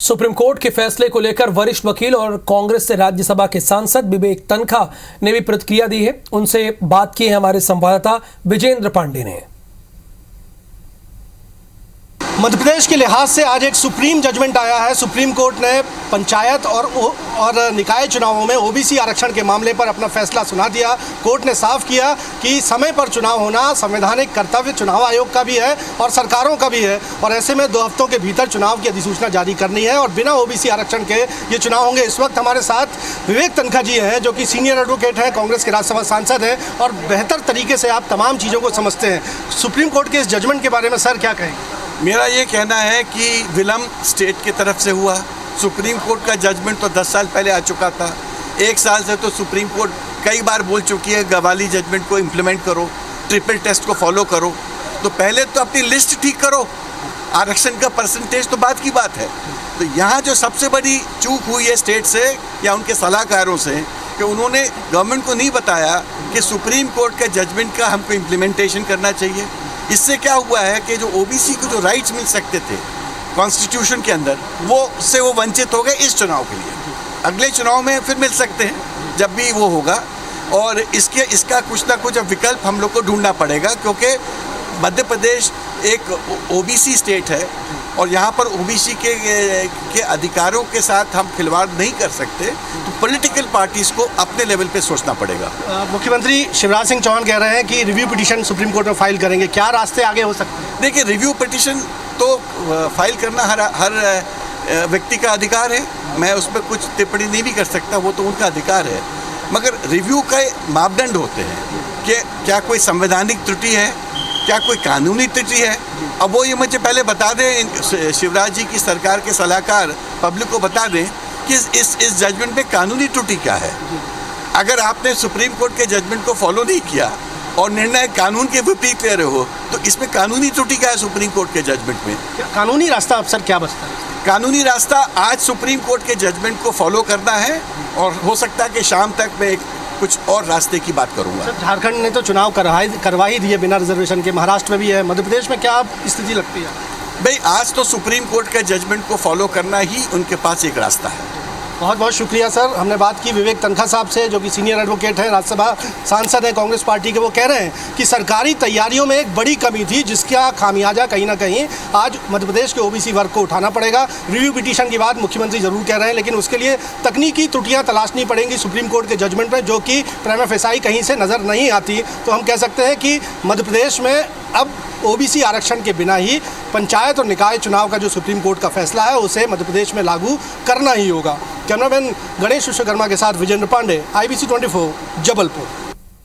Supreme court के फैसले को लेकर वरिष्ठ वकील और कांग्रेस से राज्यसभा के सांसद विवेक तन्खा ने भी प्रतिक्रिया दी है। उनसे बात की है हमारे संवाददाता विजेंद्र पांडे ने। मध्य प्रदेश के लिहाज से आज एक सुप्रीम जजमेंट आया है। सुप्रीम कोर्ट ने पंचायत और निकाय चुनावों में ओबीसी आरक्षण के मामले पर अपना फैसला सुना दिया। कोर्ट ने साफ किया कि समय पर चुनाव होना संवैधानिक कर्तव्य चुनाव आयोग का भी है और सरकारों का भी है, और ऐसे में 2 हफ्तों के भीतर चुनाव की अधिसूचना जारी करनी है और बिना ओबीसी आरक्षण के ये चुनाव होंगे। इस वक्त हमारे साथ विवेक तन्खा जी हैं, जो कि सीनियर एडवोकेट हैं, कांग्रेस के राज्यसभा सांसद हैं और बेहतर तरीके से आप तमाम चीज़ों को समझते हैं। सुप्रीम कोर्ट के इस जजमेंट के बारे में सर क्या कहेंगे? मेरा ये कहना है कि विलम्ब स्टेट की तरफ से हुआ। सुप्रीम कोर्ट का जजमेंट तो 10 साल पहले आ चुका था। 1 साल से तो सुप्रीम कोर्ट कई बार बोल चुकी है गवाली जजमेंट को इम्प्लीमेंट करो, ट्रिपल टेस्ट को फॉलो करो। तो पहले तो अपनी लिस्ट ठीक करो, आरक्षण का परसेंटेज तो बात की बात है। तो यहाँ जो सबसे बड़ी चूक हुई है स्टेट से या उनके सलाहकारों से कि उन्होंने गवर्नमेंट को नहीं बताया कि सुप्रीम कोर्ट के जजमेंट का हमको इम्प्लीमेंटेशन करना चाहिए। इससे क्या हुआ है कि जो ओबीसी को जो राइट्स मिल सकते थे कॉन्स्टिट्यूशन के अंदर, वो वंचित हो गए इस चुनाव के लिए। अगले चुनाव में फिर मिल सकते हैं जब भी वो होगा, और इसका कुछ ना कुछ विकल्प हम लोग को ढूंढना पड़ेगा, क्योंकि मध्य प्रदेश एक ओबीसी स्टेट है और यहाँ पर ओबीसी के अधिकारों के साथ हम खिलवाड़ नहीं कर सकते। तो पॉलिटिकल पार्टीज़ को अपने लेवल पे सोचना पड़ेगा। मुख्यमंत्री शिवराज सिंह चौहान कह रहे हैं कि रिव्यू पिटीशन सुप्रीम कोर्ट में फाइल करेंगे। क्या रास्ते आगे हो सकते हैं? देखिए, रिव्यू पिटीशन तो फाइल करना हर व्यक्ति का अधिकार है। मैं उस पर कुछ टिप्पणी नहीं भी कर सकता, वो तो उनका अधिकार है। मगर रिव्यू का मापदंड होते हैं कि क्या कोई संवैधानिक त्रुटि है, क्या कोई कानूनी त्रुटि है। अब वो ये मुझे पहले बता दें, शिवराज जी की सरकार के सलाहकार पब्लिक को बता दें कि इस जजमेंट में कानूनी त्रुटि क्या है। अगर आपने सुप्रीम कोर्ट के जजमेंट को फॉलो नहीं किया और निर्णय कानून के विपरीत ले रहे हो, तो इसमें कानूनी त्रुटि क्या है सुप्रीम कोर्ट के जजमेंट में? कानूनी रास्ता अफसर क्या बचता है? कानूनी रास्ता आज सुप्रीम कोर्ट के जजमेंट को फॉलो करना है, और हो सकता है कि शाम तक मैं कुछ और रास्ते की बात करूंगा। सर, झारखंड ने तो चुनाव करवा ही दिए बिना रिजर्वेशन के, महाराष्ट्र में भी है, मध्य प्रदेश में क्या स्थिति लगती है? भाई, आज तो सुप्रीम कोर्ट के जजमेंट को फॉलो करना ही उनके पास एक रास्ता है। बहुत बहुत शुक्रिया सर। हमने बात की विवेक तन्खा साहब से, जो कि सीनियर एडवोकेट हैं, राज्यसभा सांसद हैं कांग्रेस पार्टी के। वो कह रहे हैं कि सरकारी तैयारियों में एक बड़ी कमी थी, जिसका खामियाजा कहीं ना कहीं आज मध्य प्रदेश के ओबीसी वर्ग को उठाना पड़ेगा। रिव्यू पिटीशन की बात मुख्यमंत्री जरूर कह रहे हैं, लेकिन उसके लिए तकनीकी त्रुटियां तलाशनी पड़ेंगी सुप्रीम कोर्ट के जजमेंट में, जो कि प्रीमा फेसाई कहीं से नज़र नहीं आती। तो हम कह सकते हैं कि मध्य प्रदेश में अब ओबीसी आरक्षण के बिना ही पंचायत और निकाय चुनाव का जो सुप्रीम कोर्ट का फैसला है, उसे मध्य प्रदेश में लागू करना ही होगा। कैमरामैन गणेश विश्वकर्मा के साथ विजेंद्र पांडे, IBC 24, जबलपुर।